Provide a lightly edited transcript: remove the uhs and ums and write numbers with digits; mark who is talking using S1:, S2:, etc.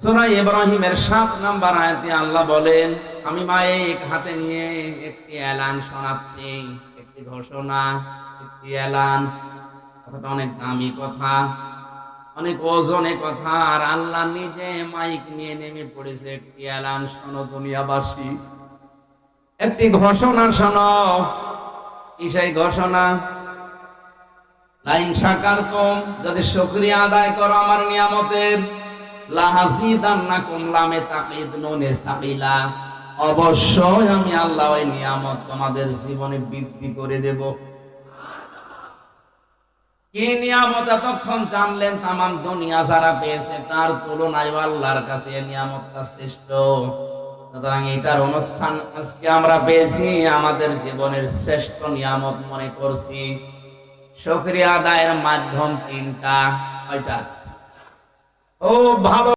S1: সূরা ইব্রাহিমের ৭ নম্বর আয়াতে আল্লাহ বলেন, আমি মাইক হাতে নিয়ে একটি এলান শোনাচ্ছি, একটি ঘোষণা, একটি এলান। কথাটা অনেক দামি কথা, অনেক ওজনে কথা। আর আল্লাহ নিজে মাইক নিয়ে নেমে পড়েছে, একটি এলান শোনো দুনিয়াবাসী, একটি ঘোষণা শোনো। কি সেই ঘোষণা? লাইন শাকারতুম, যদি শুকরিয়া আদায় করো আমার নিয়ামতের, লাহাজিদান্নাকুম, লামে তাকিদ নুনে সাকিলা, অবশ্যই আমি আল্লাহ ওই নিয়ামত তোমাদের জীবনে বৃদ্ধি করে দেব। কি নিয়ামত এতক্ষণ জানলেন? তামাম দুনিয়া যারা পেয়েছে তার তুলনায় আল্লাহর কাছে এই নিয়ামতটা শ্রেষ্ঠ। সুতরাং এটার অনুষ্ঠান আজকে আমরা পেয়েছি, আমাদের জীবনের শ্রেষ্ঠ নিয়ামত মনে করছি। শুকরিয়া আদায়ের মাধ্যম ৩টা। কয়টা? ও ভালো।